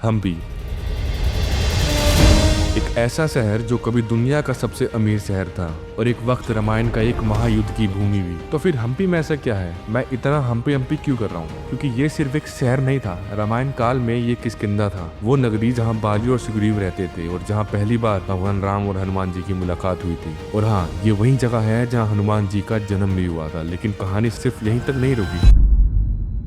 हम्पी, एक ऐसा शहर जो कभी दुनिया का सबसे अमीर शहर था और एक वक्त रामायण का एक महायुद्ध की भूमि भी। तो फिर हम्पी में ऐसा क्या है? मैं इतना हम्पी क्यों कर रहा हूँ? क्योंकि ये सिर्फ एक शहर नहीं था, रामायण काल में ये किष्किंधा था, वो नगरी जहाँ बाली और सुग्रीव रहते थे और जहाँ पहली बार भगवान राम और हनुमान जी की मुलाकात हुई थी। और हाँ, ये वही जगह है जहाँ हनुमान जी का जन्म भी हुआ था। लेकिन कहानी सिर्फ यहीं तक नहीं रुकी।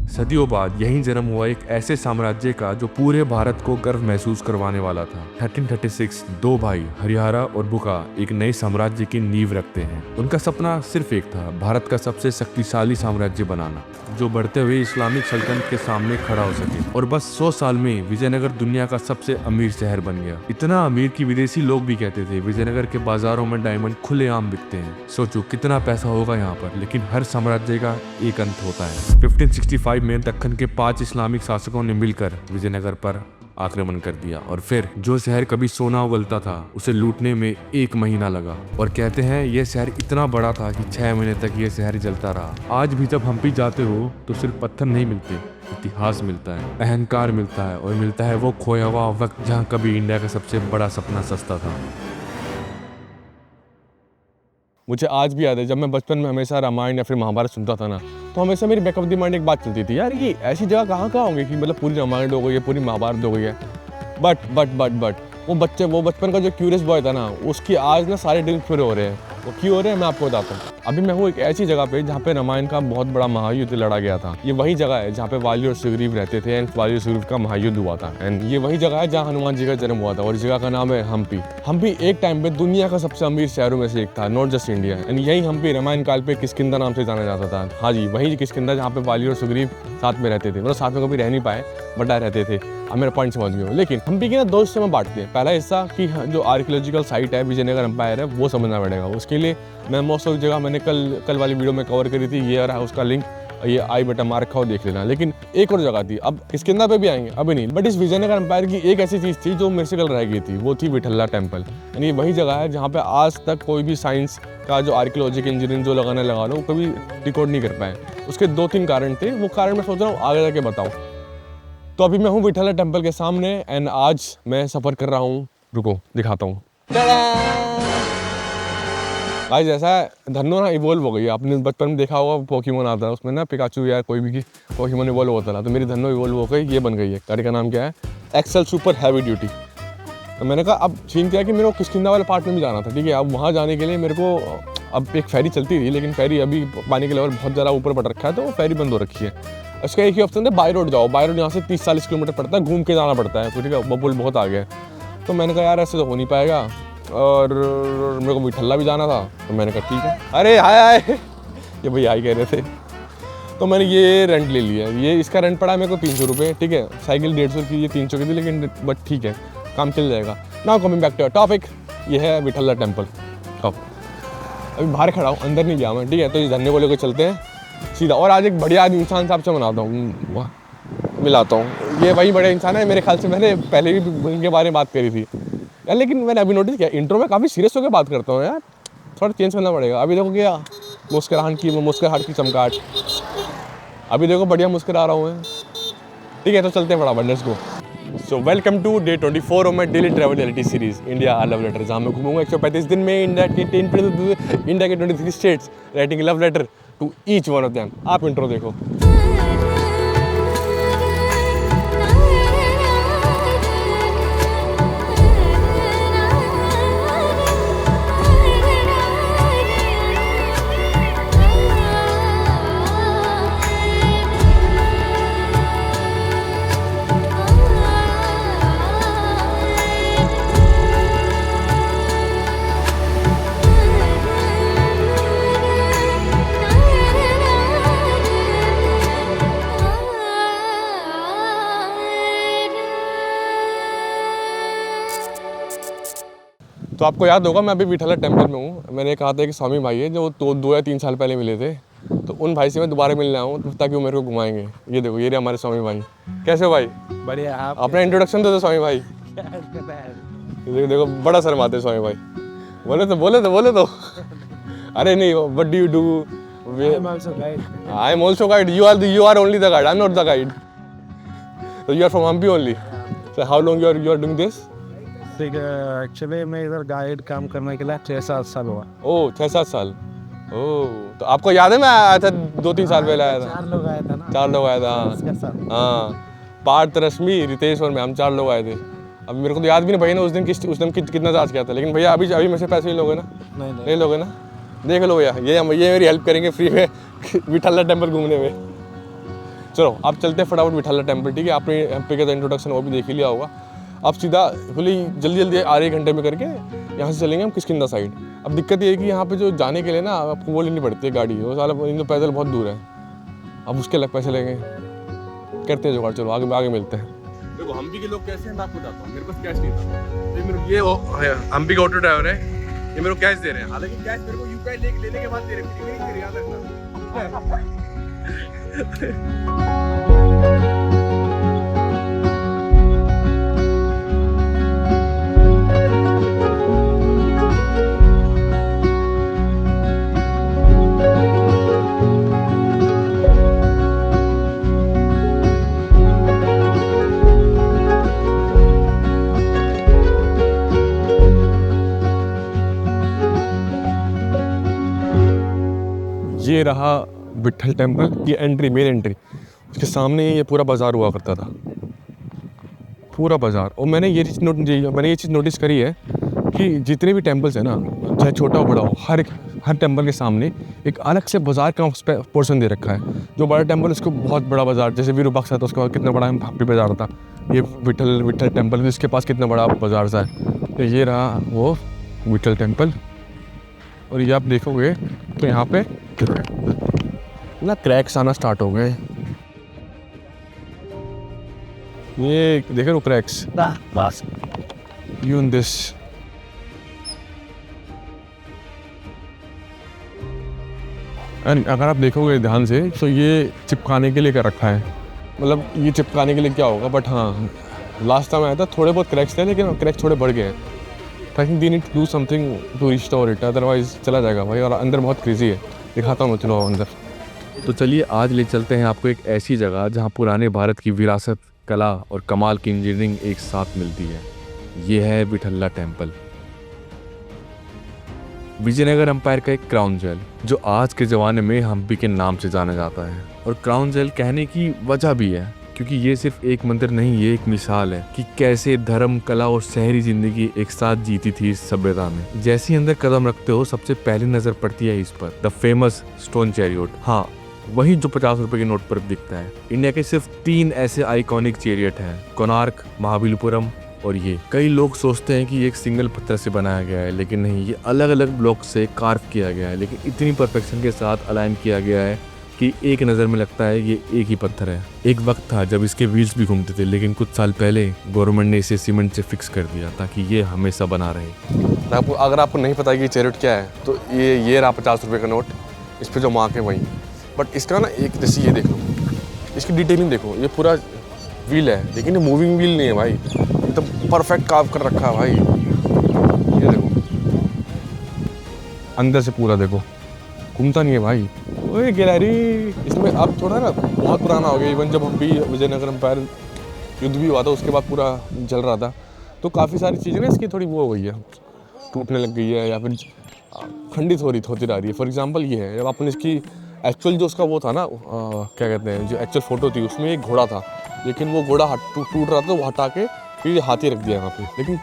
सदियों बाद यहीं जन्म हुआ एक ऐसे साम्राज्य का जो पूरे भारत को गर्व महसूस करवाने वाला था। 1336 दो भाई हरिहरा और बुका एक नए साम्राज्य की नींव रखते हैं। उनका सपना सिर्फ एक था, भारत का सबसे शक्तिशाली साम्राज्य बनाना, जो बढ़ते हुए इस्लामिक सल्तनत के सामने खड़ा हो सके। और बस 100 साल में विजयनगर दुनिया का सबसे अमीर शहर बन गया। इतना अमीर कि विदेशी लोग भी कहते थे विजयनगर के बाजारों में डायमंड खुलेआम बिकते हैं। सोचो कितना पैसा होगा यहाँ पर। लेकिन हर साम्राज्य का एक अंत होता है। 1565 में दक्कन के 5 इस्लामिक शासकों ने मिलकर विजयनगर पर आक्रमण कर दिया और फिर जो शहर कभी सोना उगलता था उसे लूटने में 1 महीना लगा। और कहते हैं यह शहर इतना बड़ा था कि 6 महीने तक यह शहर जलता रहा। आज भी जब हम्पी जाते हो तो सिर्फ पत्थर नहीं मिलते, इतिहास मिलता है, अहंकार मिलता है और मिलता है वो खोया हुआ वक्त जहाँ कभी इंडिया का सबसे बड़ा सपना सस्ता था। मुझे आज भी याद है जब मैं बचपन में हमेशा रामायण या फिर महाभारत सुनता था ना, तो हमेशा मेरी बैक ऑफ द माइंड एक बात चलती थी, यार ये ऐसी जगह कहाँ होंगी कि मतलब पूरी रामायण हो गई है, पूरी महाभारत हो गई है। बट वो बचपन का जो क्यूरियस बॉय था ना, उसकी आज ना सारे ड्रीम्स पूरे हो रहे हैं। वो क्यों हो रहे हैं मैं आपको बताता हूँ। अभी मैं हूँ एक ऐसी जगह पे जहाँ पे रामायण का बहुत बड़ा महायुद्ध लड़ा गया था। ये वही जगह है जहाँ पे वाली और सुग्रीव रहते थे एंड वाली और सुग्रीव का महायुद्ध हुआ था। एंड ये वही जगह है जहाँ हनुमान जी का जन्म हुआ था और इस जगह का नाम है हम्पी। हम्पी एक टाइम पे दुनिया का सबसे अमीर शहरों में से एक था, नॉट जस्ट इंडिया। एंड यही हम्पी रामायण काल पे किष्किंधा नाम से जाना जाता था। हाँ जी, वही किष्किंधा जहाँ पे वाली और सुग्रीव साथ में रहते थे। मतलब साथ में कभी रह नहीं पाए, बट रहते थे। अब मेरा पॉइंट समझ गए हो। लेकिन हम्पी के ना 2 हिस्से में बांटते हैं। पहला हिस्सा कि जो आर्कियोलॉजिकल साइट है विजयनगर एम्पायर है, वो समझना पड़ेगा। उसके लिए मैं मोस्ट ऑफ जगह मैंने कल वाली वीडियो में कवर करी थी, ये रहा उसका लिंक, ये आई बटन मार रखा हो, देख लेना। लेकिन एक और जगह थी, अब किष्किंधा पे भी आएंगे, अभी नहीं। बट इस विजयनगर एम्पायर की एक ऐसी चीज़ थी जो मेरे से कल रह गई थी, वो थी विठल्ला टेम्पल। यानी ये वही जगह है जहाँ पे आज तक कोई भी साइंस का जो आर्कियोलॉजी की इंजीनियरिंग जो लगा लो, वो कभी रिकॉर्ड नहीं कर पाए। उसके 2-3 कारण थे। वो कारण मैं सोच रहा हूँ आगे जाके बताऊँ। तो अभी मैं हूँ विठल्ला टेम्पल के सामने एंड आज मैं सफ़र कर रहा हूँ। रुको दिखाता हूँ। आज ऐसा है, धन्नो ना इवॉल्व हो गई है। आपने बचपन में देखा होगा पोकेमोन आता है, उसमें ना पिकाचू या कोई भी पोकेमोन इवॉल्व होता था। तो मेरी धन्नो इवॉल्व हो गई, ये बन गई है। गाड़ी का नाम क्या है? XL super heavy duty. तो मैंने कहा अब सीन क्या है कि मेरे को किष्किंधा वाले पार्ट में भी जाना था, ठीक है। अब वहाँ जाने के लिए मेरे को अब एक फेरी चलती थी, लेकिन फेरी अभी पानी के लेवल बहुत ज़्यादा ऊपर बढ़ रखा है, तो वो फेरी बंद हो रखी है। उसका एक ही ऑप्शन है, बाई रोड जाओ। बाई रोड यहाँ से 30-40 किलोमीटर पड़ता है, घूम के जाना पड़ता है, ठीक है। वो पुल बहुत आगे है। तो मैंने कहा यार ऐसे तो हो नहीं पाएगा, और मेरे को विठल्ला भी जाना था। तो मैंने कहा ठीक है। अरे हाय ये भाई हाय कह रहे थे। तो मैंने ये रेंट ले लिया। ये इसका रेंट पड़ा मेरे को 300 रुपये, ठीक है। साइकिल 150 की, ये 300 की थी, लेकिन बट ठीक है, काम चल जाएगा। Now coming back to topic, ये है विठल्ला टेम्पल। अब अभी बाहर खड़ा हूँ, अंदर नहीं गया मैं, ठीक है। तो इस धन्ने को लेकर चलते हैं सीधा। और आज एक बढ़िया आदमी इंसान साहब से मिलाता हूँ। ये वही बड़े इंसान है, मेरे ख्याल से मैंने पहले भी इनके बारे में बात करी थी यार। लेकिन मैंने अभी नोटिस किया इंट्रो में काफ़ी सीरियस होकर बात करता हूँ यार, थोड़ा चेंज करना पड़ेगा। अभी देखो क्या मुस्कुराहट की चमकाहट, अभी देखो बढ़िया मुस्कुरा रहा हूँ, ठीक है। तो चलते हैं फटाफट, let's go. So welcome to day 24 of my daily travel reality series India love letter, जहाँ मैं घूमूंगा 135 दिन में इंडिया के 23 states, writing love letter to each one of them. आप इंट्रो देखो। तो आपको याद होगा मैं अभी विठल्ला टेम्पल में हूँ। मैंने कहा था कि स्वामी भाई है जो 2 या 3 साल पहले मिले थे, तो उन भाई से मैं दोबारा मिलने आऊँ ताकि वो मेरे को घुमाएंगे। ये देखो, ये रहे हमारे स्वामी भाई। कैसे हो भाई? बढ़िया। आप अपना इंट्रोडक्शन दे दो स्वामी भाई। देखो बड़ा शर्माते स्वामी भाई। बोले तो अरे नहीं, what do you do? I am also guide. You are only the guide, I am not the guide. So you are from Hampi only. So how long you are doing this? Actually मैं इधर guide काम करने के लिए 6-7 साल हुआ। ओह 6-7 साल। ओह तो आपको याद है मैं आया था 2-3 साल पहले आया था। 4 लोग आए थे ना 4 लोग आए थे हाँ। इसके साथ। हाँ पार्थ, रश्मि, रितेश और मैं, हम 4 लोग आए थे। अब मेरे को तो याद भी नहीं भैया ने उस दिन कितना चार्ज किया था, लेकिन भैया अभी मेरे से पैसे नहीं लोगे ना? नहीं लोगे ना? देख लो भैया, ये मेरी हेल्प करेंगे फ्री में विठल्ला टेम्पल घूमने में। चलो अब चलते हैं फटाफट विठल्ला टेम्पल, ठीक है? आपने एमपी का इंट्रोडक्शन वो भी देख ही लिया होगा। अब सीधा खुली जल्दी आधे घंटे में करके यहाँ से चलेंगे हम किष्किंधा साइड। अब दिक्कत ये है कि यहाँ पे जो जाने के लिए ना आपको वो लेनी पड़ती है गाड़ी, वो साला इन पैदल बहुत दूर है। अब उसके अलग पैसे लगेंगे, करते हैं जुगाड़। चलो आगे मिलते हैं। देखो हम्पी के लोग कैसे हैं मैं आपको बताता हूँ। मेरे पास कैश नहीं था, ये हम्पी का ऑटो ड्राइवर है, ये मेरे को कैश दे रहे हैं। हालांकि कैश मेरे को यूपीआई लेने के बाद दे रहे हैं, नहीं दे रहे, याद रखना। ये रहा विट्ठल टेम्पल की एंट्री, मेन एंट्री। उसके सामने ये पूरा बाज़ार हुआ करता था, पूरा बाज़ार। और मैंने ये चीज़ नोटिस करी है कि जितने भी टेम्पल्स हैं ना, चाहे छोटा हो बड़ा हो, हर टेम्पल के सामने एक अलग से बाज़ार का पोर्शन दे रखा है। जो बड़ा टेम्पल उसको बहुत बड़ा बाज़ार, जैसे विरूपाक्ष था तो उसके बाद कितना बड़ा हम्पी बाज़ार था। ये विट्ठल टेम्पल इसके पास कितना बड़ा बाज़ार सा है। तो ये रहा वो विट्ठल टेम्पल। और ये आप देखोगे तो यहाँ पे ना क्रैक्स आना स्टार्ट हो गए। ये देखे वो क्रैक्स, बस यू इन दिस। एंड अगर आप देखोगे ध्यान से तो ये चिपकाने के लिए कर रखा है, मतलब ये चिपकाने के लिए क्या होगा। बट हाँ लास्ट टाइम आया था थोड़े बहुत क्रैक्स थे, लेकिन क्रैक्स थोड़े बढ़ गए हैं। I think they need to do something to restore it, otherwise चला जाएगा भाई। और अंदर बहुत क्रेजी है, दिखाता हूँ, चलो अंदर। तो चलिए आज ले चलते हैं आपको एक ऐसी जगह जहां पुराने भारत की विरासत, कला और कमाल की इंजीनियरिंग एक साथ मिलती है। ये है विठल्ला टेम्पल, विजयनगर एम्पायर का एक क्राउन जेल, जो आज के ज़माने में हम्पी के नाम से जाना जाता है। और क्राउन जेल कहने की वजह भी है क्योंकि ये सिर्फ एक मंदिर नहीं, ये एक मिसाल है कि कैसे धर्म, कला और शहरी जिंदगी एक साथ जीती थी इस सभ्यता में। जैसे ही अंदर कदम रखते हो सबसे पहली नजर पड़ती है इस पर, द फेमस स्टोन चैरियट। हाँ वही जो 50 रुपए के नोट पर दिखता है। इंडिया के सिर्फ 3 ऐसे आइकॉनिक चैरियट हैं, कोणार्क, महाबलीपुरम और ये। कई लोग सोचते हैं कि ये एक सिंगल पत्थर से बनाया गया है, लेकिन नहीं, ये अलग अलग ब्लॉक से कार्व किया गया है, लेकिन इतनी परफेक्शन के साथ अलाइन किया गया है कि एक नज़र में लगता है ये एक ही पत्थर है। एक वक्त था जब इसके व्हील्स भी घूमते थे, लेकिन कुछ साल पहले गवर्नमेंट ने इसे सीमेंट से फिक्स कर दिया ताकि ये हमेशा बना रहे। अगर आपको नहीं पता कि चैरियट क्या है तो ये रहा 50 रुपये का नोट, इस पर जो मार्क है वही। बट इसका ना एक जैसे ये देखो, इसकी डिटेलिंग देखो, ये पूरा व्हील है लेकिन ये मूविंग व्हील नहीं है भाई, एकदम परफेक्ट कार्व कर रखा है भाई। ये देखो अंदर से पूरा देखो, घूमता नहीं है भाई। ओए गैलरी, इसमें अब थोड़ा ना बहुत पुराना हो गया। इवन जब हम भी विजयनगर एम्पायर युद्ध भी हुआ था उसके बाद पूरा जल रहा था, तो काफ़ी सारी चीज़ें ना इसकी थोड़ी वो हो गई है, टूटने लग गई है या फिर खंडित होती रह रही है। फॉर एग्जांपल ये है, जब आपने इसकी एक्चुअल जो उसका वो था ना क्या कहते हैं, जो एक्चुअल फ़ोटो थी उसमें एक घोड़ा था, लेकिन वो घोड़ा टूट रहा था, वो हटा के फिर ये हाथी रख दिया यहाँ पे। लेकिन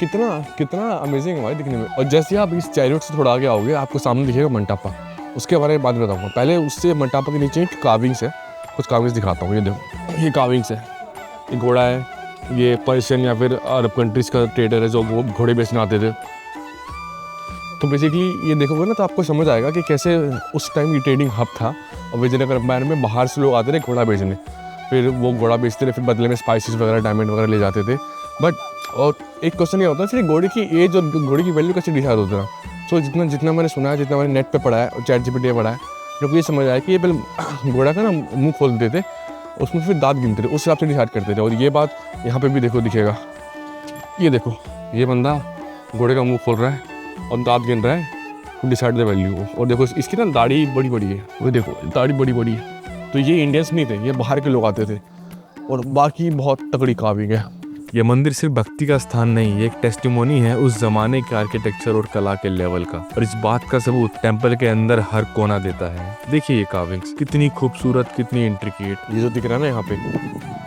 कितना अमेजिंग है भाई दिखने में। और जैसे आप इस चैरियट से थोड़ा आगे आओगे आपको सामने दिखेगा मंटापा, उसके बारे में बाद में बताऊँगा। पहले उससे मंटापा के नीचे कार्विंग्स है, कुछ कार्विंग्स दिखाता हूँ। ये देखो, ये कार्विंग्स है, ये घोड़ा है, ये पर्शियन या फिर अरब कंट्रीज़ का ट्रेडर है जो वो घोड़े बेचने आते थे। तो बेसिकली ये देखोगे ना तो आपको समझ आएगा कि कैसे उस टाइम ये ट्रेडिंग हब था और विजयनगर एम्पायर में बाहर से लोग आते थे घोड़ा बेचने, फिर वो घोड़ा बेचते थे, फिर बदले में स्पाइसेस वगैरह, डायमंड वगैरह ले जाते थे। बट और एक क्वेश्चन ये होता है सिर्फ घोड़े की एज और घोड़े की वैल्यू कैसे डिसाइड होता है। सो जितना मैंने सुना है, जितना मैंने नेट पे पढ़ा है और ChatGPT पे पढ़ा है, मेरे को ये समझ आया कि ये पहले घोड़ा का ना मुँह खोलते थे, उसमें फिर दांत गिनते थे, उस हिसाब से डिसाइड करते थे। और ये बात यहाँ पे भी देखो दिखेगा, ये देखो, ये बंदा घोड़े का मुँह खोल रहा है और दांत गिन रहा है, डिसाइड द वैल्यू। और देखो इसकी ना दाढ़ी बड़ी बड़ी है, वो देखो दाढ़ी बड़ी बड़ी है। तो ये इंडियंस नहीं थे, ये बाहर के लोग आते थे। और बाकी बहुत तगड़ी कार्विंग है, ये मंदिर सिर्फ भक्ति का स्थान नहीं, ये एक टेस्टिमोनी है उस जमाने के आर्किटेक्चर और कला के लेवल का, और इस बात का सबूत टेम्पल के अंदर हर कोना देता है। देखिए ये कार्विंग्स कितनी खूबसूरत, कितनी इंट्रिकेट। ये जो दिख रहा है ना यहाँ पे,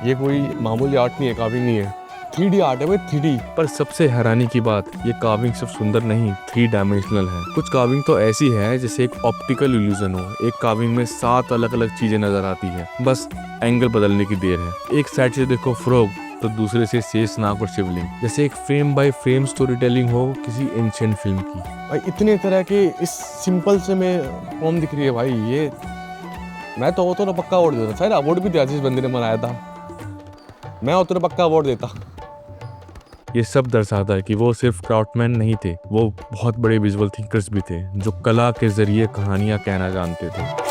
ये कोई मामूली आर्ट नहीं है, कार्विंग नहीं है, 3D आर्ट है भाई, 3D। पर सबसे हैरानी की बात, ये कार्विंग सिर्फ सुंदर नहीं, 3 डायमेंशनल है। कुछ कार्विंग तो ऐसी है जैसे एक ऑप्टिकल इल्यूजन हो। एक कार्विंग में 7 अलग अलग चीजें नजर आती है, बस एंगल बदलने की देर है। एक साइड से देखो फ्रॉग, तो दूसरे से शेषनाग और शिवलिंग, जैसे एक frame by frame story telling हो किसी एंशिएंट फिल्म की। भाई इतने तरह के इस सिंपल से में फॉर्म दिख रही है भाई। ये मैं तो ना पक्का अवार्ड देता, शायद अवार्ड भी दिया जिस बंदे ने बनाया था, मैं हो तो पक्का अवार्ड देता। ये सब दर्शाता है कि वो सिर्फ क्राफ्टमैन नहीं थे, वो बहुत बड़े विजुअल थिंकर्स भी थे जो कला के जरिए कहानियां कहना जानते थे।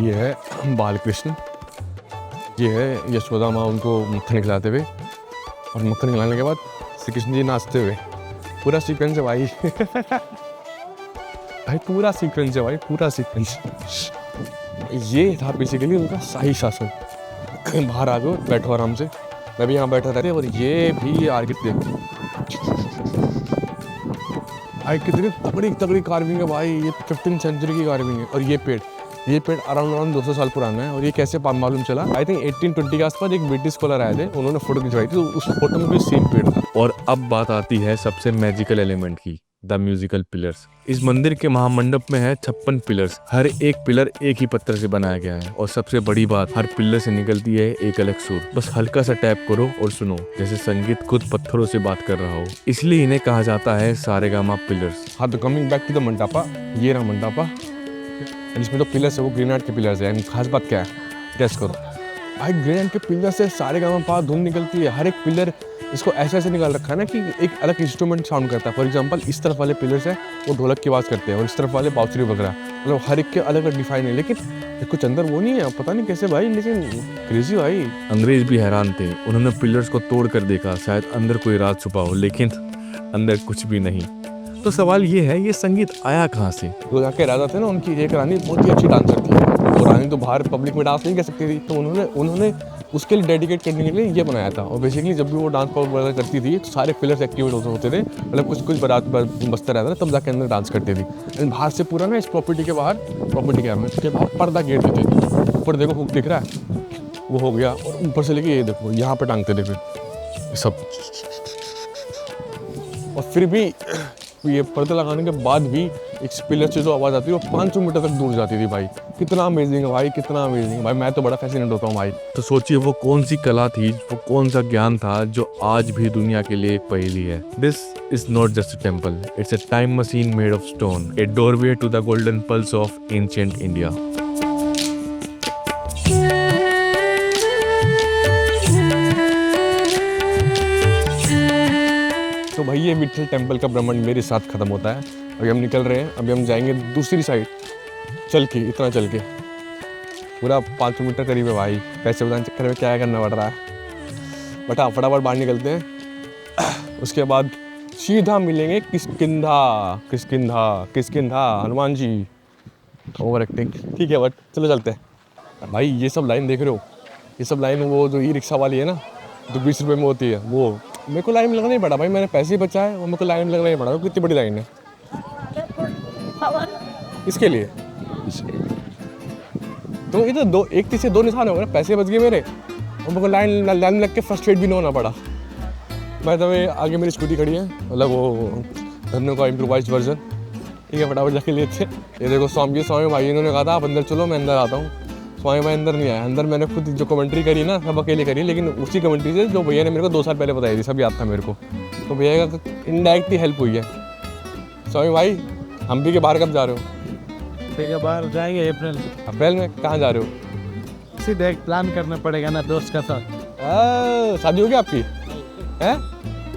ये है बालकृष्ण, ये है यशोदा माँ उनको मक्खन खिलाते हुए, और मक्खन खिलाने के बाद श्री कृष्ण जी नाचते हुए। पूरा सीक्वेंस है भाई भाई पूरा सीक्वेंस है भाई, पूरा सीक्वेंस। ये था बेसिकली उनका शाही शासन। बाहर आ गए, बैठो आराम से, मैं भी यहाँ बैठा रहते। और ये भी आर्किटेक्ट भाई, कितनी तगड़ी तगड़ी कार्विंग है भाई। ये 15वीं सेंचुरी की कार्विंग है। और ये पेड़ अराउंड 200 साल पुराना है। और ये कैसे मालूम चला, आई थिंक 1820 के आसपास एक ब्रिटिश स्कॉलर आए थे, उन्होंने फोटो खिंचवाई थी, तो उस फोटो में भी सेम पेड़ था। और अब बात आती है सबसे मैजिकल एलिमेंट की, द म्यूजिकल पिलर्स। इस मंदिर के महामंडप में है 56 पिलर्स। हर एक पिलर एक ही पत्थर से बनाया गया है, और सबसे बड़ी बात, हर पिलर से निकलती है एक अलग सुर। बस हल्का सा टैप करो और सुनो, जैसे संगीत खुद पत्थरों से बात कर रहा हो। इसलिए इन्हें कहा जाता है सारेगामा पिलर्स। हाँ, तो कमिंग बैक टू द मंटापा, ये रहा मंटापा। इसमें तो पिलर्स है वो ग्रेनाइट के पिलर्स है। यानी खास बात क्या है, गेस करो भाई। ग्रेनाइट के पिलर से सारेगामा धुन निकलती है। हर एक पिलर इसको ऐसे निकाल रखा है ना कि एक अलग इंस्ट्रूमेंट साउंड करता है। फॉर एग्जांपल इस तरफ वाले पिलर्स हैं वो ढोलक की आवाज़ करते हैं, और इस तरफ वाले बांसुरी वगैरह, मतलब हर एक के अलग अलग डिफाइन है। लेकिन कुछ अंदर वो नहीं है, पता नहीं कैसे भाई, लेकिन क्रेजी भाई। अंग्रेज भी हैरान थे, उन्होंने पिलर्स को तोड़ कर देखा, शायद अंदर कोई राज छुपा हो, लेकिन अंदर कुछ भी नहीं। तो सवाल ये है, ये संगीत आया कहाँ से? जो जाके राजा थे ना, उनकी एक रानी बहुत ही अच्छी डांसर थी। वो रानी तो बाहर पब्लिक में डांस नहीं कर सकती थी, तो उन्होंने उसके लिए डेडिकेट करने के लिए ये बनाया था। और बेसिकली जब भी वो डांस वगैरह करती थी, तो सारे पिलर्स एक्टिवेट होते थे, मतलब कुछ बारात बजता रहता था, तब जाके अंदर डांस करती थी। बाहर से पूरा ना इस प्रॉपर्टी के बाहर पर्दा घेर देते थे। ऊपर देखो हुक दिख रहा है, वो हो गया। और ऊपर से लेके ये देखो, यहाँ पर टांगते थे फिर सब। और फिर भी ये पर्दे लगाने के बाद भी एक पिलर से जो आवाज़ आती है वो 500 मीटर तक दूर जाती थी भाई। कितना अमेजिंग है भाई, कितना अमेजिंग है भाई। मैं तो बड़ा फैसिनेट होता हूँ भाई। तो सोचिए वो कौन सी कला थी, वो कौन सा ज्ञान था जो आज भी दुनिया के लिए एक पहेली है। This is not just a temple, it's a time machine made of stone, a doorway to the golden pulse of ancient India. तो भाई ये विट्ठल टेम्पल का भ्रमण मेरे साथ खत्म होता है। अभी हम निकल रहे हैं, अभी हम जाएंगे दूसरी साइड चल के, इतना चल के पूरा 500 मीटर करीब है भाई। पैसे बताने चक्कर में क्या करना पड़ रहा है, बट हाँ फटाफट बाहर निकलते हैं। उसके बाद सीधा मिलेंगे किष्किंधा हनुमान जी। ओवर एक्टिंग ठीक है, बट चलो चलते हैं भाई। ये सब लाइन देख रहे हो, ये सब लाइन वो जो ई रिक्शा वाली है ना, जो 20 रुपये में होती है, वो मेरे को लाइन में लगना नहीं पड़ा भाई। मैंने पैसे ही बचाए और मेरे को लाइन में लगना नहीं पड़ा। कितनी बड़ी लाइन है इसके लिए। तो इधर दो, एक तीर से 2 निशान हो गए, पैसे बच गए मेरे, और मेरे को लाइन में लग के फ्रस्ट्रेट भी नहीं होना पड़ा। मैं तो आगे मेरी स्कूटी खड़ी है, मतलब वो धन्नो का इम्प्रोवाइज्ड वर्जन। ठीक है, फटाफट जाके लेते। ये देखो स्वामी भाई, इन्होंने कहा था आप अंदर चलो, मैं अंदर आता हूँ। स्वामी भाई अंदर नहीं आया। अंदर मैंने खुद जो कमेंट्री करी ना, सब अकेले करी, लेकिन उसी कमेंट्री से जो भैया ने मेरे को 2 साल पहले बताई थी, सब याद था मेरे को। तो भैया का इनडायरेक्टली हेल्प हुई है। स्वामी भाई हम भी के बाहर कब जा रहे हो? ठीक है, बाहर जाएंगे अप्रैल में। कहाँ जा रहे हो? सीधे एक प्लान करना पड़ेगा ना दोस्त का साथ। शादी हो गई आपकी? हैं?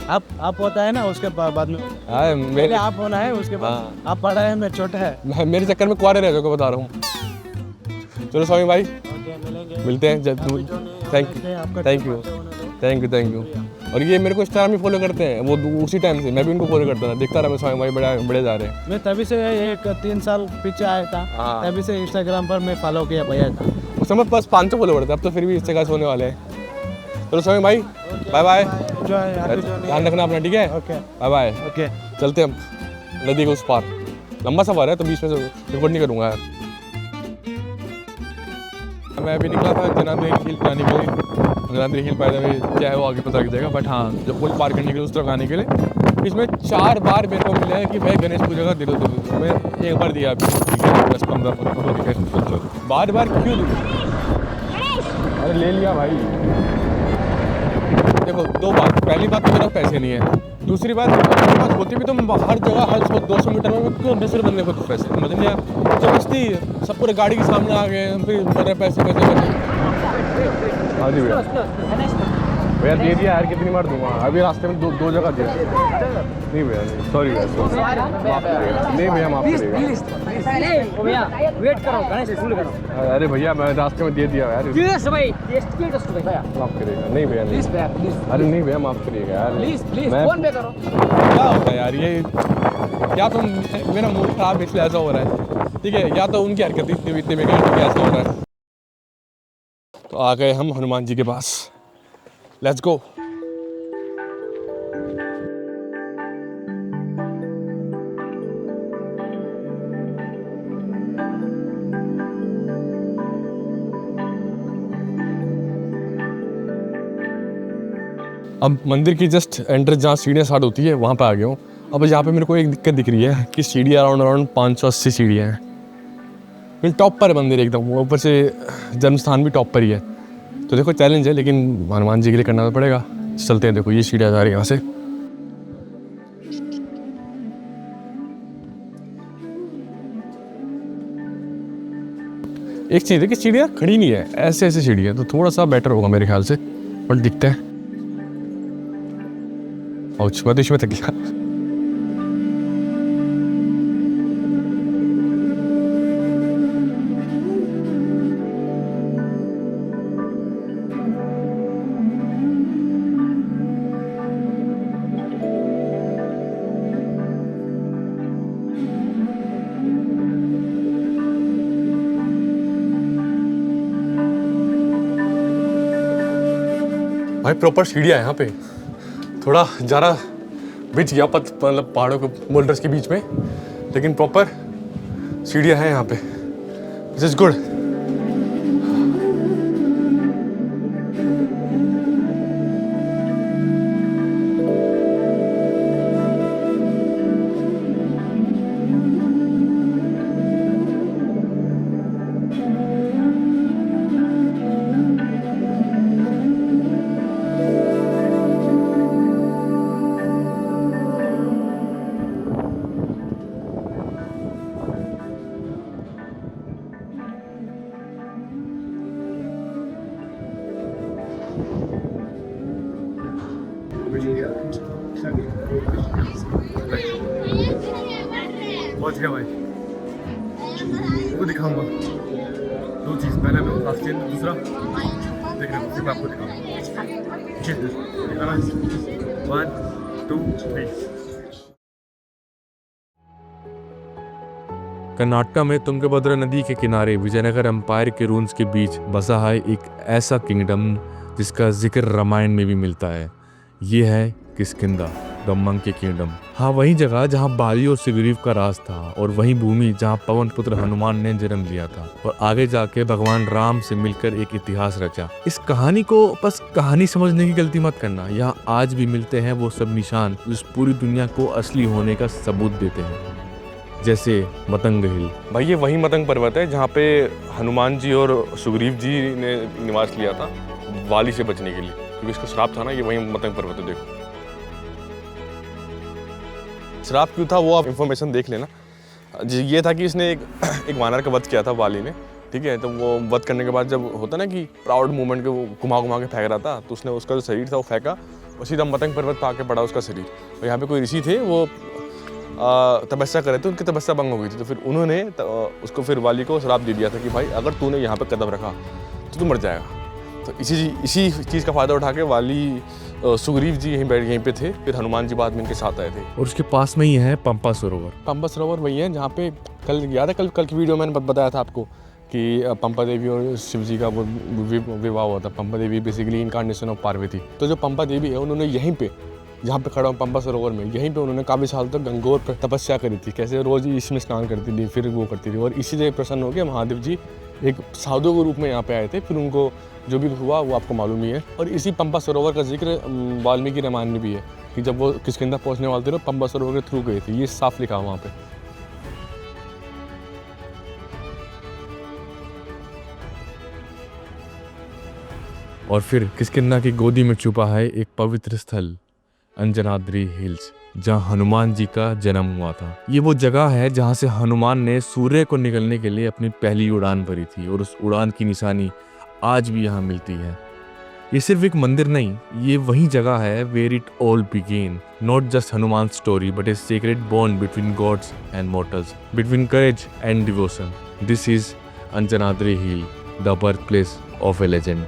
आप होता है ना, उसके बाद में मेरे पहले आप होना है, उसके बाद आप बड़ा है, मैं छोटा है। मेरे चक्कर में कुआरे रह जाओगे, बता रहा हूँ। चलो स्वामी भाई मिलते हैं। Thank you. और ये मेरे को इंस्टाग्राम में फॉलो करते हैं, वो उसी टाइम से मैं भी उनको फॉलो करता था, देखता रहा मैं स्वामी भाई बड़े जा रहे हैं। मैं तभी से 3 साल पीछे आया था, हाँ। तभी से इंस्टाग्राम पर मैं फॉलो किया भैया था। उस समय बस 500 फॉलोवर थे, अब तो फिर भी इससे होने वाले हैं। चलो स्वामी भाई बाय बाय, ध्यान रखना अपना, ठीक है, ओके बाय बाय। ओके। चलते हम नदी के उस पार, लंबा सफ़र है तो बीच में से रिकॉर्ड नहीं करूँगा यार। मैं अभी निकला था जनाद्री हिल पे आने के लिए, जनाद्री हिल पाया था, क्या है वो आगे पता लग जाएगा, बट हाँ जब पुल पार करने के लिए उस तरफ आने के लिए इसमें 4 बार मेरे को मिला है कि भाई गणेश पूजा का दे दो। मैं एक बार दिया अभी 10-15 बार क्यों दूँ? अरे ले लिया भाई। देखो 2 बात, पहली बात तो मेरे पास पैसे नहीं है, दूसरी बात मेरे पास होती भी तो हर जगह हर 200 मीटर में क्यों दूसरे बंदे को तो पैसे समझ नहीं आया, जबरदस्ती सब पूरे गाड़ी के सामने आ गए, फिर मेरे पैसे। हाँ जी भैया दे दिया यार, कितनी बार दूंगा, अभी रास्ते में दो जगह दिया। नहीं भैया नहीं, सॉरी भैया, नहीं भैया माफ करिएगा। वेट करो, गणेश सुन करो। अरे भैया मैं रास्ते में दे दिया यार, प्लीज भाई, टेस्ट के टेस्ट भैया, माफ करिएगा। नहीं भैया प्लीज भैया, प्लीज। अरे नहीं भैया माफ करिएगा यार, प्लीज मैं- फोन पे करो। क्या होता है यार ये, या तो मेरा मूड खराब इसलिए ऐसा हो रहा है, ठीक है, या तो उनकी हरकत इतनी बेकार है ऐसा हो रहा है। तो आ गए हम हनुमान जी के पास, लेट्स गो। अब मंदिर की जस्ट एंट्रेंस जहाँ सीढ़ियाँ स्टार्ट होती है वहाँ पे आ गया हूँ। अब यहाँ पे मेरे को एक दिक्कत दिख रही है कि सीढ़ियाँ अराउंड 580 सीढ़ियाँ हैं, लेकिन टॉप पर है मंदिर एकदम, ऊपर से जन्म स्थान भी टॉप पर ही है। तो देखो चैलेंज है, लेकिन हनुमान जी के लिए करना तो पड़ेगा। चलते हैं, देखो ये सीढ़ियाँ जा रही है यहाँ से। एक चीज़ है कि सीढ़ियाँ खड़ी नहीं है, ऐसे ऐसे सीढ़ी है, तो थोड़ा सा बेटर होगा मेरे ख्याल से, बट दिखता है। और मैं तो इसमें थक गया। भाई प्रॉपर सीढ़ियाँ है यहाँ पे, थोड़ा ज़्यादा बिछ गया मतलब पहाड़ों के बोल्डर्स के बीच में, लेकिन प्रॉपर सीढ़ियाँ हैं यहाँ पे, दिस इज गुड। पहुंच गया भाई, वो दिखाऊंगा 2 चीज़, पहले मैं फर्स्ट चीज, दूसरा देख रहे हो, सिर्फ आपको दिखाऊंगा। 1 2 3। कर्नाटका में तुंगभद्रा नदी के किनारे विजयनगर एम्पायर के रून्स के बीच बसा है एक ऐसा किंगडम जिसका जिक्र रामायण में भी मिलता है। ये है किष्किंधा, द मंकी किंगडम। हाँ, वही जगह जहाँ बाली और सुग्रीव का राज था, और वही भूमि जहाँ पवन पुत्र हनुमान ने जन्म लिया था और आगे जाके भगवान राम से मिलकर एक इतिहास रचा। इस कहानी को बस कहानी समझने की गलती मत करना। यहाँ आज भी मिलते हैं वो सब निशान जो इस पूरी दुनिया को असली होने का सबूत देते हैं, जैसे मतंग हिल। भाई ये वही मतंग पर्वत है जहाँ पे हनुमान जी और सुग्रीव जी ने निवास लिया था वाली से बचने के लिए, क्योंकि इसका श्राप था ना। ये वही मतंग पर्वत है, देखो श्राप क्यों था वो आप इंफॉर्मेशन देख लेना। ये था कि इसने एक वानर का वध किया था वाली ने, ठीक है। तो वो वध करने के बाद जब होता ना कि प्राउड मूवमेंट के वो घुमा के फेंक रहा था, तो उसने उसका जो शरीर था वो फेंका और सीधा मतंग पर्वत पर आके पड़ा उसका शरीर। और यहाँ पे कोई ऋषि थे, वो तपस्या कर रहे थे, उनकी तपस्या भंग हो गई थी। तो फिर उन्होंने उसको फिर वाली को श्राप दे दिया था कि भाई अगर तूने यहाँ पे कदम रखा तो तू मर जाएगा। तो इसी चीज़ का फ़ायदा उठा के वाली सुग्रीव जी यहीं पे थे, फिर हनुमान जी बाद में इनके साथ आए थे। और उसके पास में ही है पंपा सरोवर। पंपा सरोवर वही है जहाँ पे कल याद है कल की वीडियो मैंने बताया था आपको कि पंपा देवी और शिव जी का वो विवाह हुआ था। पंपा देवी बेसिकली इनकार्नेशन ऑफ पार्वती। तो जो पंपा देवी है उन्होंने यहीं पे, जहाँ पे खड़ा हूँ पंपा सरोवर में, यहीं पे उन्होंने काफ़ी साल तक गंगोर पर तपस्या करी थी। कैसे रोज़ इसमें स्नान करती थी, फिर वो करती थी, और इसी जगह प्रसन्न हो के महादेव जी एक साधु के रूप में यहाँ पे आए थे। फिर उनको जो भी हुआ वो आपको मालूम ही है। और इसी पंपा सरोवर का जिक्र वाल्मीकि रामायण में भी है कि जब वो किष्किंधा पहुँचने वाले थे तो पंपा सरोवर के थ्रू गए थे। ये साफ लिखा हुआ वहाँ पे। और फिर किष्किंधा की गोदी में छुपा है एक पवित्र स्थल, अंजनाद्री हिल्स, जहाँ हनुमान जी का जन्म हुआ था। ये वो जगह है जहाँ से हनुमान ने सूर्य को निकलने के लिए अपनी पहली उड़ान भरी थी, और उस उड़ान की निशानी आज भी यहाँ मिलती है। ये सिर्फ एक मंदिर नहीं, ये वही जगह है where it all began, not just Hanuman story but a secret bond between gods and mortals, between courage and devotion. This is Anjanadri hill, the birth place of a legend.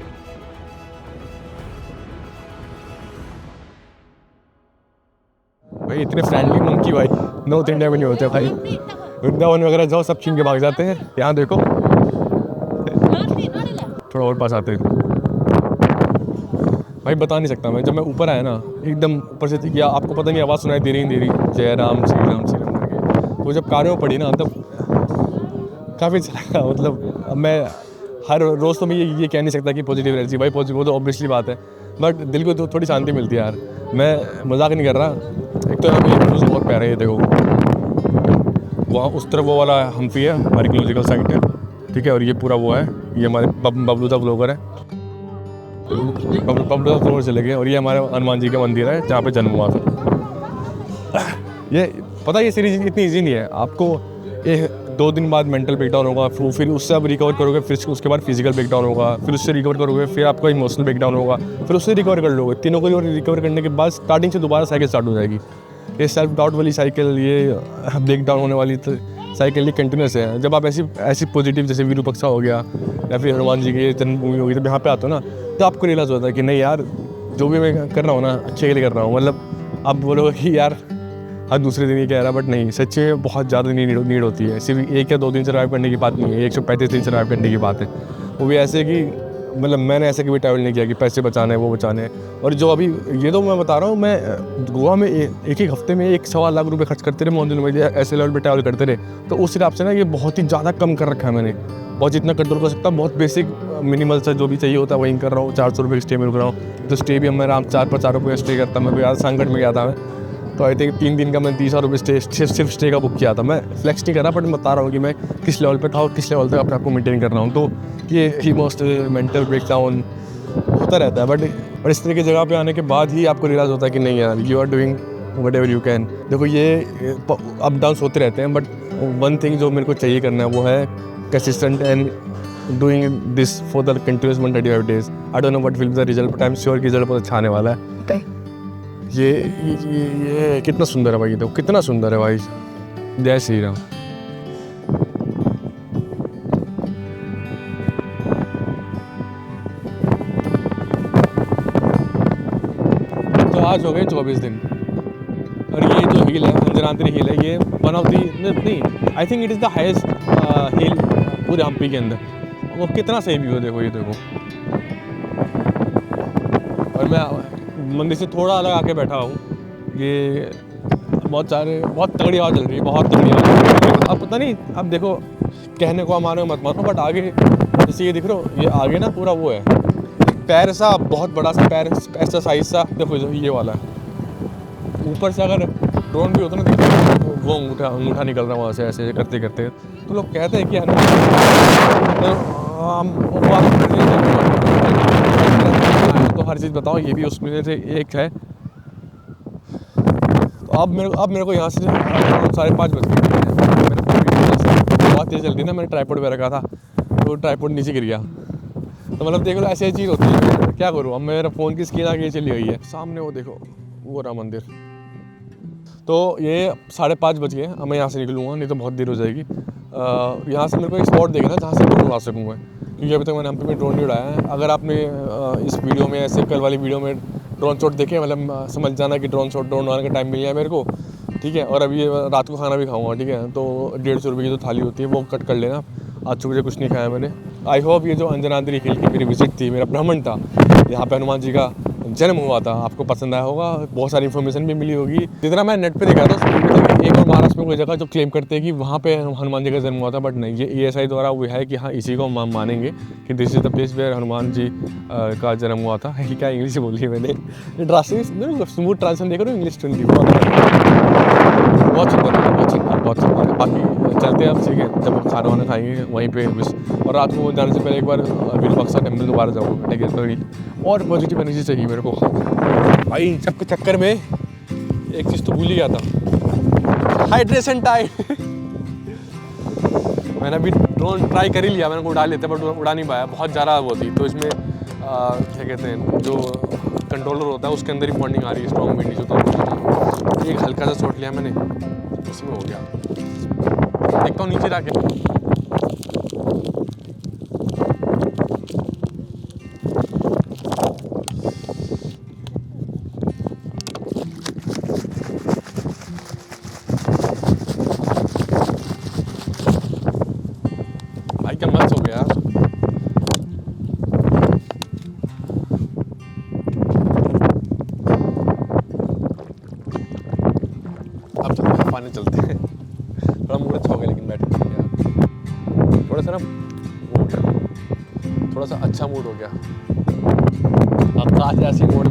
भाई इतने फ्रेंडली मंकी भाई नॉर्थ इंडिया में नहीं होते भाई। वृंदावन वगैरह जाओ सब छीन के भाग जाते हैं, यहाँ देखो थोड़ा और पास आते हैं भाई। बता नहीं सकता मैं, जब मैं ऊपर आया ना एकदम ऊपर से या आपको पता नहीं आवाज़ सुनाई दे रही जय राम श्री राम करके। वो जब कारों में पड़ी ना तब काफ़ी अच्छा लगा। मतलब अब मैं हर रोज़ तो मैं ये कह नहीं सकता कि पॉजिटिव एनर्जी भाई, पॉजिटिव वो तो ऑब्वियसली बात है, बट दिल को तो थोड़ी शांति मिलती है यार। मैं मजाक नहीं कर रहा। एक तो यहाँ पे व्यूज़ बहुत प्यारे है, देखो वहाँ उस तरफ वो वाला हम्पी है, हमारी आर्कियोलॉजिकल साइट है, ठीक है। और ये पूरा वो है, ये हमारे बबलूदा ब्लॉगर है, बबलूदा ब्लॉगर चले गए। और ये हमारे हनुमान जी का मंदिर है जहाँ पे जन्म हुआ था। ये पता है ये सीरीज इतनी ईजी नहीं है। आपको ये 2 दिन बाद मेंटल ब्रेकडाउन होगा, फिर उससे आप रिकवर करोगे, फिर उसके बाद फिजिकल ब्रेकडाउन होगा, फिर उससे रिकवर करोगे, फिर आपका इमोशनल ब्रेकडाउन होगा, फिर उससे रिकवर कर लोगे। तीनों को रिकवर करने के बाद स्टार्टिंग से दोबारा साइकिल स्टार्ट हो जाएगी। ये सेल्फ डाउट वाली साइकिल, ये ब्रेकडाउन होने वाली साइकिल, ये कंटिन्यूस है। जब आप ऐसी पॉजिटिव, जैसे विरूपक्षा हो गया या फिर हनुमान जी की जन्मभूमि होगी, जब यहाँ पे आते हो ना तो आपको रियलाइज होता है कि नहीं यार, जो भी मैं कर रहा हूँ ना अच्छे के लिए कर रहा हूँ। मतलब आप बोलोगे कि यार हर दूसरे दिन ही कह रहा, बट नहीं, सच्चे में बहुत ज़्यादा नीड होती है। सिर्फ 1 या 2 दिन सर्वाइव करने की बात नहीं है, 135 दिन सर्वाइव करने की बात है। वो भी ऐसे कि मतलब मैंने ऐसे कभी ट्रैवल नहीं किया कि पैसे बचाने हैं वो बचाने हैं। और जो अभी ये तो मैं बता रहा हूँ, मैं गोवा में एक हफ्ते में 1.25 लाख रुपए खर्च करते रहे मोहन में, ऐसे लेवल पे ट्रैवल करते रहे। तो उस हिसाब से ना ये बहुत ही ज़्यादा कम कर रखा है मैंने, बहुत जितना कंट्रोल कर सकता, बहुत बेसिक मिनिमल सा जो भी चाहिए होता है वहीं कर रहा हूँ। 400 रुपये स्टे में रुक रहा हूँ, तो स्टे भी मैं आराम 4 रुपये स्टे करता। मैं यार संकट में गया था मैं, तो आई थिंक 3 दिन का मैं 30 रुपये सिर्फ स्टे का बुक किया था। मैं फ्लेक्स नहीं कर रहा, बट मैं बता रहा हूँ कि मैं किस लेवल पे था और किस लेवल तक अपने आपको मेंटेन कर रहा हूँ। तो ये इमोशनल मेंटल ब्रेकडाउन होता रहता है, बट इस तरह की जगह पे आने के बाद ही आपको रियलाइज़ होता है कि नहीं यार, you are doing whatever you can. देखो ये अप डाउन होते रहते हैं, बट वन थिंग जो मेरे को चाहिए करना है वो है consistent and doing this for the continuous 135 days। I don't know what will be the result, but I am sure कि रिजल्ट बहुत अच्छा आने वाला है। ये कितना सुंदर है भाई, ये देखो कितना सुंदर है भाई। जय श्री राम। तो आज हो गए 24 दिन, और ये जो हिल है अंजनाद्री हिल है, ये वन ऑफ दी नहीं, I think it is the highest hill पूरे हम्पी के अंदर। वो कितना सही व्यू है, देखो ये देखो। और मैं मंदिर से थोड़ा अलग आके बैठा हूँ, ये बहुत तगड़ी हवा चल रही है, बहुत तगड़ी हवा। अब पता नहीं, अब देखो कहने को मानो मत मानो, बट आगे जैसे ये दिख रहा हो, ये आगे ना पूरा वो है पैर सा, बहुत बड़ा सा पैर ऐसा साइज सा, देखो ये वाला है। ऊपर से अगर ड्रोन भी होता ना तो वो अंगूठा निकल रहा है वहाँ से ऐसे करते करते। तो लोग कहते हैं कि तो हर चीज़ बताओ, ये भी उसमें से एक है। तो अब मेरे को यहाँ से 5:30 बज गए। बहुत तेज़ चलती ना, मैंने ट्राइपॉड पे रखा था, तो ट्राइपॉड नीचे गिर गया। तो मतलब देख लो ऐसी चीज़ होती है, क्या करूँ। अब मेरा फ़ोन की स्क्रीन आगे चली गई है, सामने वो देखो वो रहा मंदिर। तो ये 5:30 बज गए, अब मैं यहाँ से निकलूँगा, नहीं तो बहुत देर हो जाएगी। यहाँ से मेरे को एक स्पॉट देखना जहाँ से मैं आ सकूँगा। क्योंकि अभी तक मैंने हम्पी में ड्रोन नहीं उड़ाया है। अगर आपने इस वीडियो में ऐसे कल वाली वीडियो में ड्रोन शॉट देखे, मतलब समझ जाना कि ड्रोन शॉट ड्रोन उड़ाने का टाइम मिल गया है मेरे को, ठीक है। और अभी ये रात को खाना भी खाऊंगा, ठीक है। तो 150 रुपये की जो थाली होती है वो कट कर लेना। आज सुबह कुछ नहीं खाया मैंने। आई होप ये जो अंजनाद्री हिल की मेरी विजिट थी, मेरा भ्रमण था, यहाँ पे हनुमान जी का जन्म हुआ था, आपको पसंद आया होगा। बहुत सारी इन्फॉर्मेशन भी मिली होगी। जितना मैं नेट पे देखा था उसमें एक और महाराष्ट्र में कोई जगह जो क्लेम करते हैं कि वहाँ पे हनुमान जी का जन्म हुआ था, बट नहीं, ये ESI द्वारा वो है कि हाँ इसी को मानेंगे कि this is the place where Hanuman ji का जन्म हुआ था। क्या इंग्लिश बोली है मैंने, ड्रास्टिक स्मूथ ट्रांसलेशन देख रहे हो इंग्लिश 20 बहुत सुंदर है, बहुत सुंदर, बहुत सुंदर है। बाकी चलते हैं अब, ठीक है। जब खाना वाना खाएंगे वहीं पे और रात को जाने से पहले एक बार विरूपाक्षा टेम्पल दोबारा जाऊँगा, ठीक है। थोड़ी और पॉजिटिव एनर्जी चाहिए मेरे को भाई। इन सब के चक्कर में एक चीज़ तो भूल ही गया था, हाइड्रेशन टाइम। मैंने अभी ड्रोन ट्राई कर ही लिया, मैंने को उड़ा लेते बट उड़ा नहीं पाया, बहुत ज़्यादा वो थी। तो इसमें क्या कहते हैं, जो कंट्रोलर होता है उसके अंदर ही बॉन्डिंग आ रही है, स्ट्रॉन्ग विंड जो तो एक हल्का सा शॉट लिया मैंने, उसमें हो गया। देखता हूँ नीचे जाके। भाई क्या मस्त हो गया। अब चलते हैं, पानी चलते हैं। थोड़ा मूड अच्छा हो गया लेकिन बैठे यार, थोड़ा सा ना मूड, थोड़ा सा अच्छा मूड हो गया। अब काश ऐसे मूड,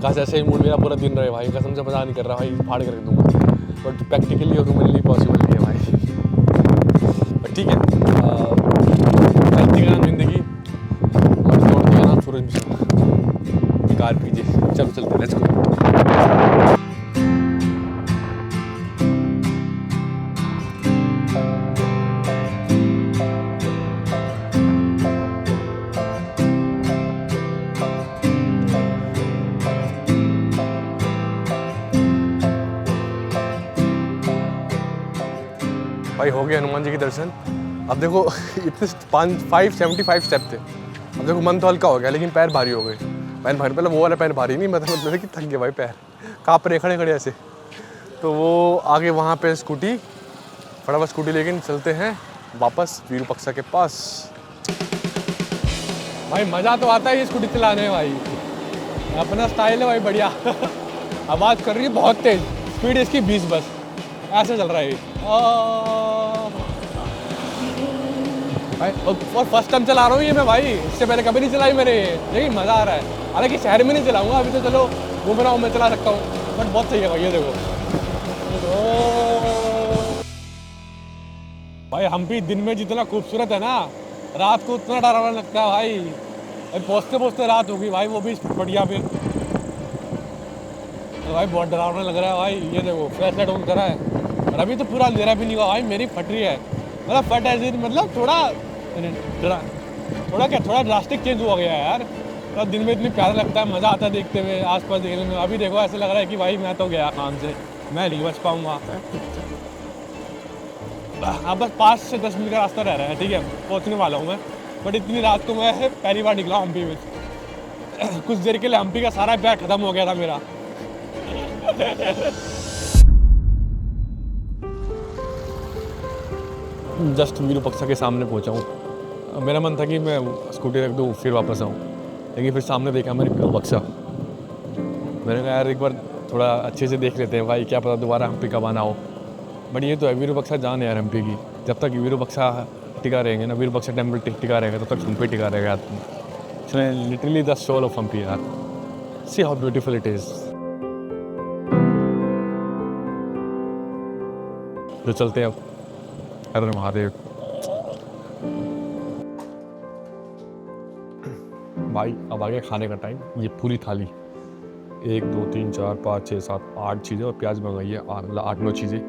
काश ऐसे ही मूड मेरा पूरा दिन रहे भाई, कसम से मजा नहीं कर रहा भाई, फाड़ कर दूंगा, बट प्रैक्टिकली और ह्यूमनली पॉसिबल नहीं है भाई। बट ठीक है, चलती का नाम जिंदगी और दौड़ती का नाम सूरज मिश्रा। कार पीजिए, चलो चलते, लेट्स गो। भाई हो गया हनुमान जी के दर्शन। अब देखो इतने 575 स्टेप थे। अब देखो मन तो हल्का हो गया लेकिन पैर भारी हो गए। पैर भारी मतलब वो वाला पैर भारी नहीं, मतलब कि थक गए भाई, पैर काँप रहे खड़े खड़े ऐसे। तो वो आगे वहाँ पे स्कूटी, फटाफट स्कूटी लेकिन चलते हैं वापस विरूपाक्षा के पास। भाई मज़ा तो आता है ये स्कूटी चलाने में भाई, अपना स्टाइल है भाई, बढ़िया। आवाज़ कर रही है बहुत तेज़, स्पीड इसकी 20 बस, ऐसे चल रहा है ये भाई। और फर्स्ट टाइम चला रहा हूँ ये मैं भाई, इससे पहले कभी नहीं चलाई मैंने ये, लेकिन मज़ा आ रहा है। हालांकि शहर में नहीं चलाऊंगा अभी, तो चलो घूम रहा हूँ मैं, चला सकता हूँ, बट बहुत सही है भाई। ये देखो भाई, हम्पी दिन में जितना खूबसूरत है ना, रात को उतना डरावना लगता है भाई। अभी पहुँचते पहुँचते रात होगी भाई, वो भी बढ़िया फिर तो भाई बहुत डरावना लग रहा है भाई। ये देखो फ्लैश लाइट ऑन करा है और अभी तो पूरा अंधेरा भी नहीं हुआ भाई, मेरी फट रही है, मतलब फट ऐसी, मतलब थोड़ा ड्रास्टिक चेंज हो गया है यार। तो दिन में इतनी प्यारा लगता है, मज़ा आता है देखते हुए, आसपास देखने में। अभी देखो ऐसे लग रहा है कि भाई मैं तो गया काम से, मैं नहीं बच पाऊँगा। हाँ बस 5 से 10 मिनट का रास्ता रह रहा है, ठीक है, पहुँचने वाला हूँ मैं। बट इतनी रात को मैं पहली बार निकला हम्पी में। कुछ देर के लिए हम्पी का सारा प्यार ख़त्म हो गया था मेरा। जस्ट विरूपाक्षा के सामने पहुंचा हूँ। मेरा मन था कि मैं स्कूटी रख दूँ फिर वापस आऊँ, लेकिन फिर सामने देखा मैंने विरूपाक्षा। मैंने कहा यार एक बार थोड़ा अच्छे से देख लेते हैं भाई, क्या पता दोबारा हम्पी कब आना हो। बट ये तो है, विरूपाक्षा जान है यार हम्पी की। जब तक विरूपाक्षा टिका रहेंगे ना, विरूपाक्षा टेम्पल टिका रहेगा, तब तक हम्पी टिका रहेगा। Literally the soul of Hampi यार। See how beautiful it is. तो चलते हैं अब, हर हर महादेव। भाई अब आ गया खाने का टाइम। ये पूरी थाली 1 2 3 4 5 6 7 8 चीज़ें और प्याज मंगाई है 8-9 चीज़ें,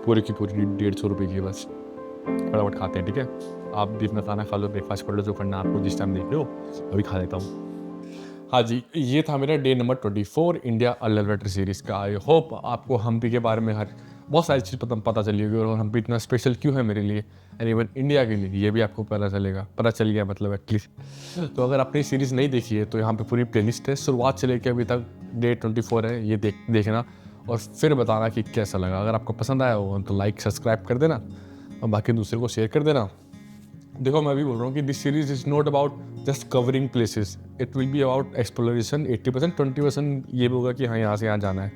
पूरी की पूरी 150 रुपये की बस। फटाफट खाते हैं, ठीक है। आप भी अपना खाना खा लो, ब्रेकफास्ट कर लो, जो करना आपको जिस टाइम देख रहे हो। अभी खा लेता हूँ। हाँ जी, ये था मेरा day number 24 India unlimited series का। आई होप आपको हम्पी के बारे में बहुत सारी चीज़ पता चली होगी और हम्पी इतना स्पेशल क्यों है मेरे लिए एंड इवन इंडिया के लिए, ये भी आपको पता चल गया मतलब एटलीस्ट। तो अगर आपने सीरीज़ नहीं देखी है तो यहाँ पे पूरी प्लेलिस्ट है, शुरुआत से लेकर अभी तक डे 24 है, ये देखना और फिर बताना कि कैसा लगा। अगर आपको पसंद आया हो तो लाइक सब्सक्राइब कर देना और बाकी दूसरे को शेयर कर देना। देखो मैं भी बोल रहा हूँ कि this series is not about just covering places, it will be about exploration. 80% 20% ये भी होगा कि हाँ यहाँ से यहाँ जाना है।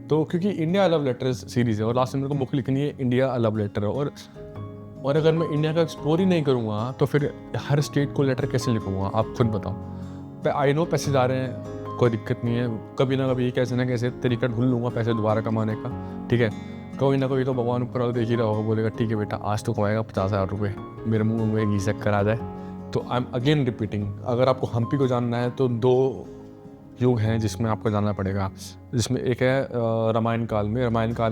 तो क्योंकि इंडिया लव लेटर सीरीज़ है और लास्ट में मेरे को बुक लिखनी है इंडिया लव लेटर है, और अगर मैं इंडिया का एक्सप्लोर ही नहीं करूँगा तो फिर हर स्टेट को लेटर कैसे लिखूँगा, आप खुद बताओ। आई नो पैसे जा रहे हैं, कोई दिक्कत नहीं है, कभी ना कभी कैसे ना कैसे तरीका ढूंढ लूँगा पैसे दोबारा कमाने का, ठीक है। कोई ना कोई तो भगवान ऊपर देख ही रहा होगा, बोलेगा ठीक है बेटा आज तो कमाएगा 50,000 रुपये, मेरे मुंह में घी शक्कर आ जाए। तो आई एम अगेन रिपीटिंग, अगर आपको हम्पी को जानना है तो 2 युग हैं जिसमें आपको जानना पड़ेगा, जिसमें एक है रामायण काल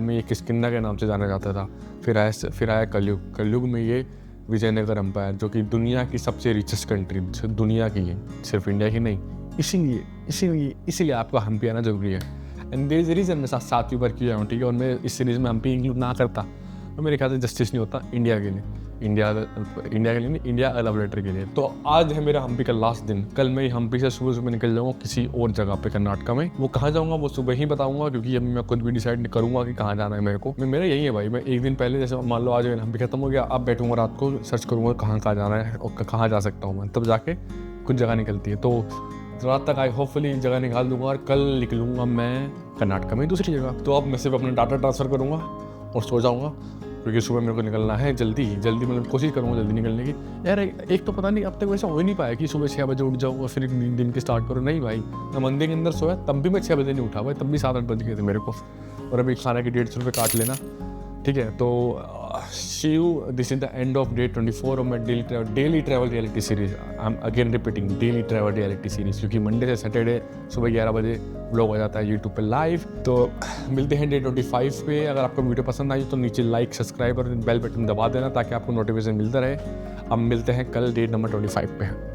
में ये किष्किंधा के नाम से जाना जाता था, फिर आया कलयुग में ये विजयनगर एम्पायर, जो कि दुनिया की सबसे रिचेस्ट कंट्री दुनिया की है, सिर्फ इंडिया की नहीं। इसीलिए आपको हम्पी आना जरूरी है। And there is a reason मैं 7वीं बार किया हूँ, ठीक है। और मैं इस सीरीज़ में हम्पी इंक्लूड ना करता तो मेरे ख्याल से जस्टिस नहीं होता इंडिया के लिए, इंडिया के लिए नहीं, इंडिया लव लेटर के लिए। तो आज है मेरा हम्पी का लास्ट दिन, कल मैं हम्पी से सुबह निकल जाऊँगा किसी और जगह पे कर्नाटका में। वो कहाँ जाऊँगा वो सुबह ही बताऊँगा, क्योंकि अभी मैं खुद भी डिसाइड करूँगा कि कहाँ जाना है मेरे को। मेरा यही है भाई, मैं एक दिन पहले जैसे मान लो आज हम्पी खत्म हो गया, अब बैठूँगा रात को सर्च करूँगा कहाँ जाना है और कहाँ जा सकता हूँ मैं, तब जाके कुछ जगह निकलती है। तो रात तक होपफुली जगह निकाल दूंगा और कल निकलूँगा मैं कर्नाटका में दूसरी जगह। तो अब मैं सिर्फ अपना डाटा ट्रांसफ़र करूँगा और सो जाऊँगा, क्योंकि सुबह मेरे को निकलना है जल्दी मतलब कोशिश करूँगा जल्दी निकलने की। यार एक तो पता नहीं अब तक वैसा हो ही नहीं पाया कि सुबह 6 बजे उठ जाऊँ और फिर दिन की स्टार्ट करूँ। नहीं भाई, मैं मंदिर के अंदर सोया तब भी मैं 6 बजे नहीं उठा भाई, तब भी 7-8 बज गए थे मेरे को। और अभी खाना की 150 रुपये काट लेना, ठीक है। तो see you, this is the end of day 24 of my daily travel reality series. I am again repeating daily travel reality series, क्योंकि मंडे से सैटरडे सुबह 11 बजे व्लॉग हो जाता है यूट्यूब पे लाइव। तो मिलते हैं डे 25 पे। अगर आपको वीडियो पसंद आई तो नीचे लाइक सब्सक्राइब और बेल बटन दबा देना ताकि आपको नोटिफिकेशन मिलता रहे। अब मिलते हैं कल डे नंबर 25 पे।